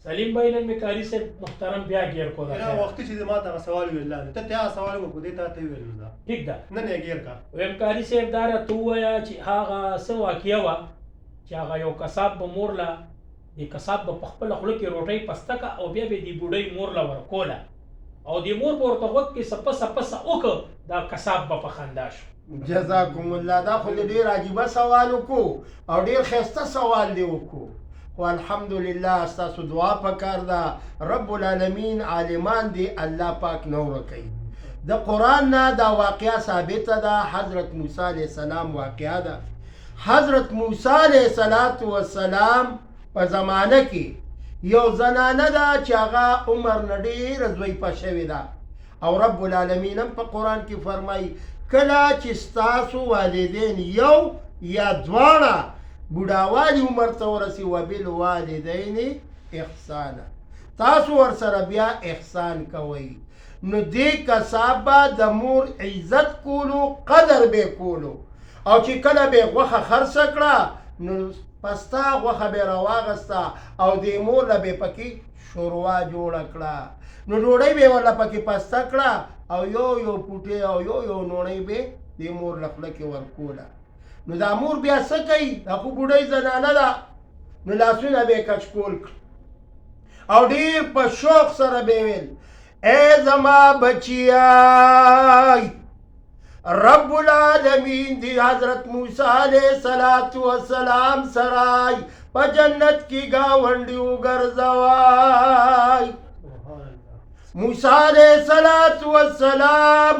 سلیم بھائی نن می کاری سے محترم بیا گیر کو دا نه وخت چې ما ته سوال ویل ته ته سوال وکړو دې ته ویل دا ٹھیک ده نه نه غیر کا ویم کاری سے دار تو یا چې هغه سو واقعیا وا چې هغه یو کساب به مورلا دی کساب په خپل خلک روټي پستکا او بیا به دی بوډۍ مورلا ورکولا او دی مور پورته وخت کې سپس اوک دا کساب په خندا شو. جزاکم الله. دا خو ډیر عجیبه سوال وکړو او ډیر خسته سوال دی وکړو خو الحمدلله ستاسو دعا پکار ده. رب العالمین عالمان دی الله پاک نور کوي. د قرآن نه دا واقعه ثابته ده. حضرت موسی علیه السلام واقعه ده. حضرت موسی علیه السلام په زمانه کې یو زنانه ده چې هغه عمر نه ډېره ضعیفه شوې ده او رب العالمین هم په قرآن کې فرمایي کله چې ستاسو والدین یو یا دواړه بوډاوالي عمر ته ورسي وبالوالدین احسانا تاسو ورسره بیا احسان کوئ نو دې کساب به د مور عزت کولو قدر به کولو او چې کله به غوښه خرڅه کړه نو پستا غوښه به راواغسته او دې مور له به پکې شوروا جوړه کړه نو ډوډۍ به ورله پکې پسته کړه او یو پوټی او یو نوڼۍ به دې مور له خوله کې ورکوله نو دا مور بیا څه کوي؟ دا خو بوډۍ زنانه ده نو لاسونه به یې کچکول کړه او ډېر په شوق سره به ویل ای زما بچیای رب العالمین دی حضرت موسی علیہ السلام سرای په جنت کی گاونډي وګرځوای. موسی علیہ السلام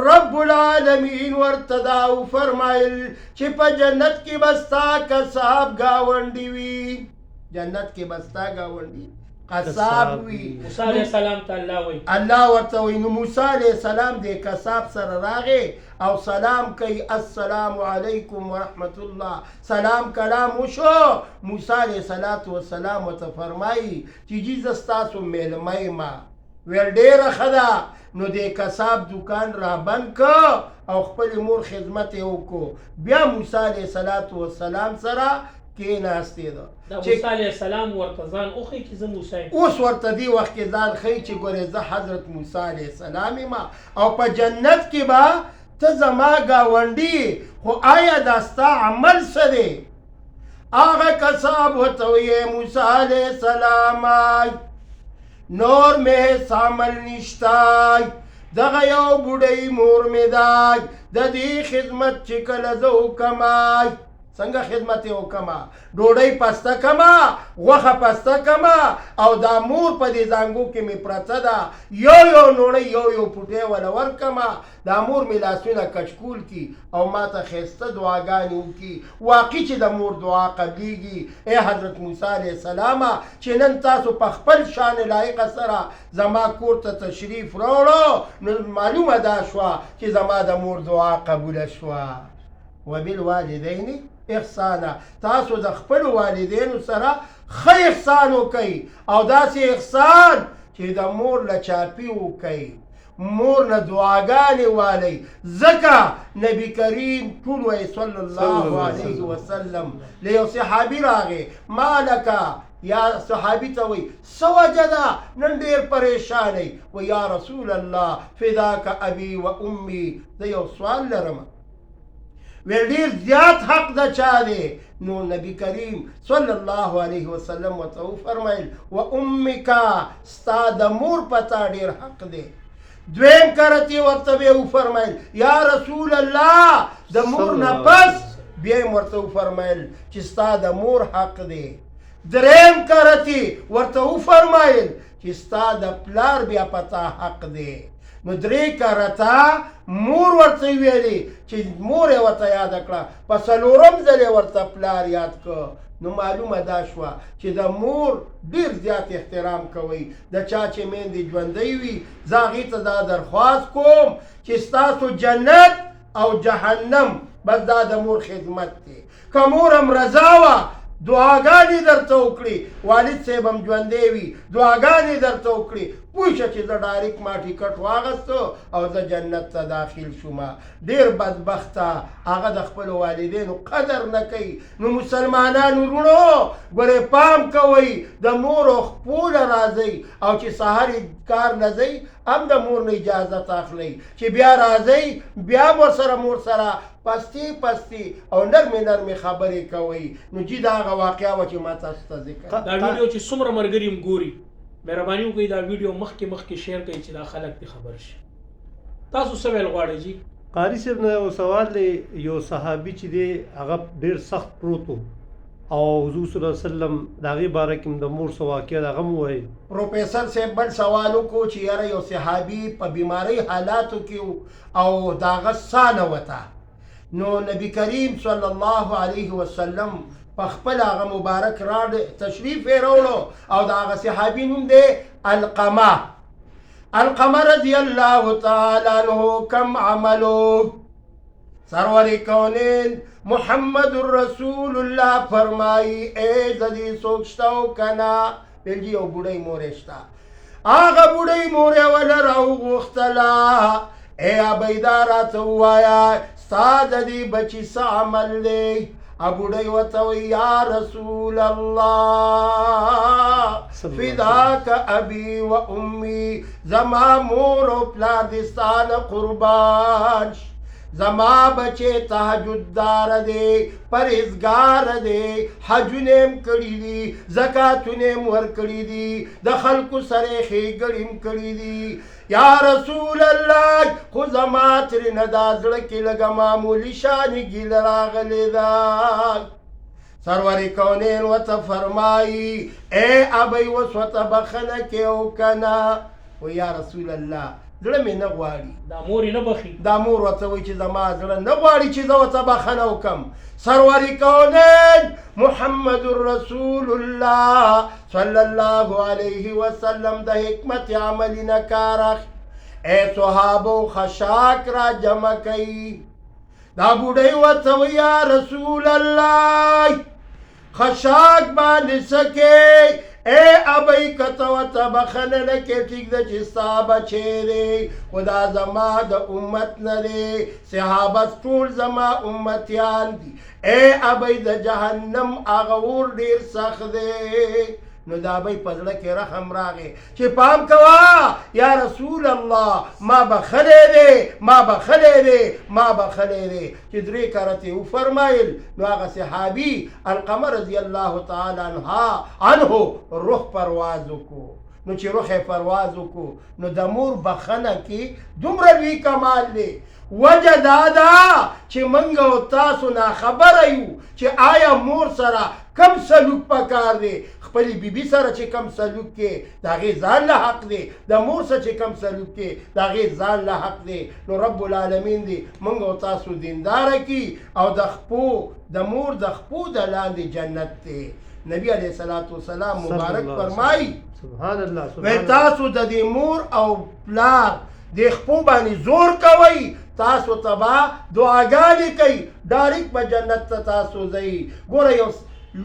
رب العالمین ورته فرمایل چې په جنت کې بستا کساب گاونډي وي. جنت کې بستا گاونډي قصاب وي. موسی علیہ السلام ته الله وی الله ورته وی نو موسی علیہ السلام دې کساب سره راغی او سلام کوي السلام علیکم ورحمت الله. سلام کلام وشو. موسی علیہ السلام ورته فرمایي چې جی ستاسو میلمه ما ویل ډېره ښه ده نو دې کساب دکان را بند که او خپل مور خدمت یې وکړو. بیا موسی علیہ السلام سره کېناستې ده. دا موسی علیہ السلام ورته ځان وښیي چې زه موسی یم. اوس ورته دې وخت کې ځان ښیي چې ګورې زه حضرت موسی علیہ السلام یم او په جنت کې به ته زما ګاونډي خو آیا دا ستا عمل څه دی؟ هغه کساب ورته ویې موسی علیہ السلام نور مې عمل نشتای دغه یو بوډۍ مور مې دای د دې خدمت چې کله زه وکمای څنګه خدمت یې وکما ډوډۍ پسته کما غوښه پسته کما او دا مور په دې زانګو کې مې پرته ده یو نوڼۍ یو پوټی وله ورکما دا مور مې لاسونه کچکول کی او ما ته ښایسته دعاګانې وکړي. واقعي چې د مور دعا قبلیږي. ای حضرت موسی علیہ السلام چې نن تاسو په خپل شان لایقه سره زما کور ته تشریف راوړو نو معلومه دا شوه چې زما د مور دعا قبوله شوه. وبالوالدین احسانا تاسو د خپل والدینو سره ښه احسان وکئ او داسې احسان چې د مور له چاپي وکئ مور نه دعاګانې والئ. ځکه نبی کریم ټول وایي صلی الله علیه وسلم له یو صحابي راغی ما لکه یا صحابي ته وایي څه وجه ده نن ډېر پریشانئ و یا رسول الله فداک ابي و امي. زه یو سوال لرم ویل ډېر زیات حق د چا دی؟ نو نبی کریم صلی الله علیه وسلم ورته وفرمیل و امکا ستا د مور په تا ډېر حق دی. دویم کرت یې ورته بیا وفرمیل یا رسول الله د مور نه پس بیا یې ورته وفرمیل چې ستا د مور حق دی. دریم کرت یې ورته وفرمیل چې ستا د پلار بیا په تا حق دی. نو درې کرته مور ورته ویلي چې مور یې ورته یاده کړه په څلورم ځل یې ورته پلار یاد کړه. نو معلومه دا شوه چې د مور ډېر زیات احترام کوئ. د چا چې میندې ژوندۍ وي زه هغې ته دا درخواست کوم چې ستاسو جنت او جهنم بس دا د مور خدمت دی. که مور هم رضا وه دعاګانې درته وکړي، والد صاحب هم ژوندی وي دعاګانې درته وکړي، پوه شه چې زه ډایرکټ ما ټیکټ واغسته او زه جنت ته داخل شوم. ډېر بدبخته هغه د خپلو والدینو قدر نه کوي. نو مسلمانانو وروڼو ګورې پام کوئ، د مور او خپو نه راځئ او چې سهار کار نه ځئ هم د مور نه اجازت اخلئ، چې بیا راځئ بیا ورسره مور سره پستی او نرمې خبرې کوئ. نو جي دا هغه واقعه وه چې ما تاسو ته ذکر دا ویډیو چې څومره ملګري هم ګوري مهرباني وکړئ دا ویډیو مخکې شیر کړئ چې دا خلک دې خبر شي. تاسو څه ویل غواړئ جی؟ قاری صاحب نه یو سوال دی. یو صحابي چې دی هغه ډېر سخت پروت و او حضور صلی الله علیه وسلم د هغې باره کې د مور څه واقعه د هغه هم ووایي. پروفیسر صاحب بل سوال وکړو چې یاره یو صحابي په بیمارۍ حالاتو کې او د هغه ساه نه وته، نو نبی کریم صلی الله علیه وسلم په خپل هغه مبارک راډ تشریف یې راوړو او د هغه صحابي نوم دی القمه رضی الله تعالی عنه کم عملو. سرور کونین محمد رسول الله فرمائی اے زدی سوکشتاو کنا بلجی او بوڑی مورشتا آغا بوڑی موری والا راو غختلا اے عبیدارا توایا ساد دی بچی سا عمل دی ابوڑی وتوی یا رسول اللہ فداک ابی و امی زما مور و پلار دستان قربان، زما بچے تہجد دار دے پرہیزگار دے، حجنیم کری دی زکاتنیم ور کری دی د خلق سره ښېګړیم کړي دي. یا رسول اللہ خو زما ترېنه دا زړه کې لږه معمولي شانې ګیله راغلې ده. سرور کونین ورته فرمایي اے ابی اوس ورته بخښنه کې او که نه؟ و یا رسول الله زړه مې نه غواړي. دا مور یې نه بخي؟ دا مور ورته وایي چې زما زړه نه غواړي چې زه ورته بخښنه وکړم. سرور کونین محمد رسول الله صلی الله علیه وسلم د حکمت عملی نه کار اخلي. اے صحابو خشاک را جمع کوي. دا بوډۍ ورته وایي یا رسول الله خشاک باندې څه کوې؟ اے ابی کته ورته بخښنه نه کې ټیک ده چې ستا بچی دی خو دا زما د امت نه دی، صحابه ټول زما امتیان دي. اے ابی د جهنم هغه اور ډېر سخت دی. نو د ابی په زړه کې رحم راغی چې پام کوه یا رسول الله ما بخښلی دی چې درې کرتې وفرمایل. نو هغه صحابي القمه رضی الله تعالی عنه روح پرواز وکړو. نو چې روح یې پرواز وکړو نو د مور بخښنه کې دومره لوی کمال دی. وجه دا ده چې موږ او تاسو ناخبره یو چې آیا مور سره کم سلوک پکار دی. خپلې بیبي سره چې کم سلوک کې د هغې ځان له حق دی، د مور سره چې کم سلوک کې د هغې ځان له حق دی. نو رب العالمین دی موږ او تاسو دینداره کی او د مور د خپو د لاندې جنت دی. نبی علیه الصلاة والسلام مبارک فرمایي سبحان الله وی تاسو د دې مور او پلار د خپو باندې زور کوئ، تاسو ته به دعاګانې کوي ډایرکټ به جنت ته تاسو ځئ. ګوره یو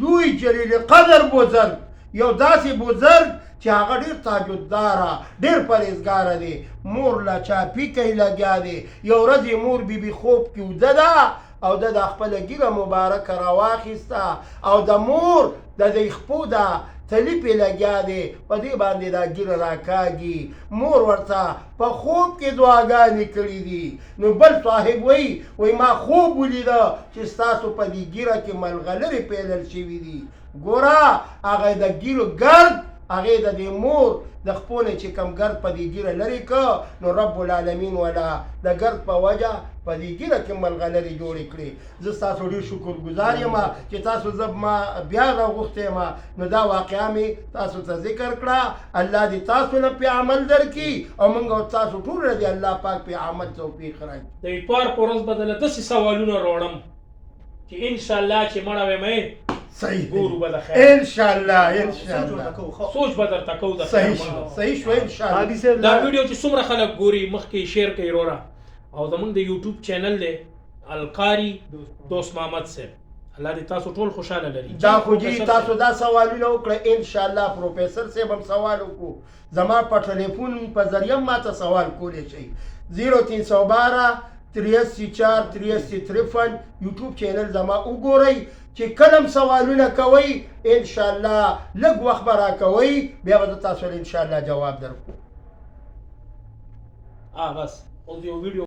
لوی جلیل قدر بزرگ، یو داسې بزرگ چې هغه ډېر تاجداره ډېر پرهیزګاره دی، مور له چاپي کوي لګیا دی. یو ورځ یې مور بیبي خوب کې وده ده او د خپله ږیره مبارکه راواخیسته او د مور د دې خپو ده تلی پې لګیا دی، په دې باندې دا ږیره راکاږي. مور ورته په خوب کې دعاګانې کړي دي. نو بل صاحب وایي ما خوب ولیده چې ستاسو په دې ږیره کې ملغلرې پیلل شوي دي. ګوره هغه د ږیرو ګرد هغې د دې مور د خپو نه چې کم ګرد په دې ږیره لرې که نو رب العالمین ولا د ګرد په وجه په دې ږیره کې ملغلرې جوړې کړې. زه ستاسو ډېر شکرګزار یم چې تاسو زه ما بیا راغوښتی یم. نو دا واقعه مې تاسو ته ذکر کړه. الله دې تاسو نه پې عمل درکړي او موږ او تاسو ټول دې الله پاک پې عمل توفیق راکړي. د اتوار په ورځ به دله داسې سوالونه راوړم چې انشاءالله چې مړه وې مې صحیح ګورو به د خیر انشاءالله سوچ به درته کوو د صحیح شو انشاءالله. دا ویډیو چې څومره خلک ګوري مخکې شیر کوي وروره او زمونږ د یوټیوب چینل دی القاری دوست محمد صاحب الله دې تاسو ټول خوشاله لري. دا خو جی تاسو دا سوالونه وکړه ان شاء الله پروفیسر صاحب هم سوال وکړو زما په ټلیفون په ذریعه ماته سوال کولی شي 0312 83 83 یوټیوب چینل زما وګورئ چې کلم سوالونه کوئ ان شاء الله لږ وخت به راکوئ بیا به تاسو ان شاء الله جواب درکړو. بس اوس یو ویډیو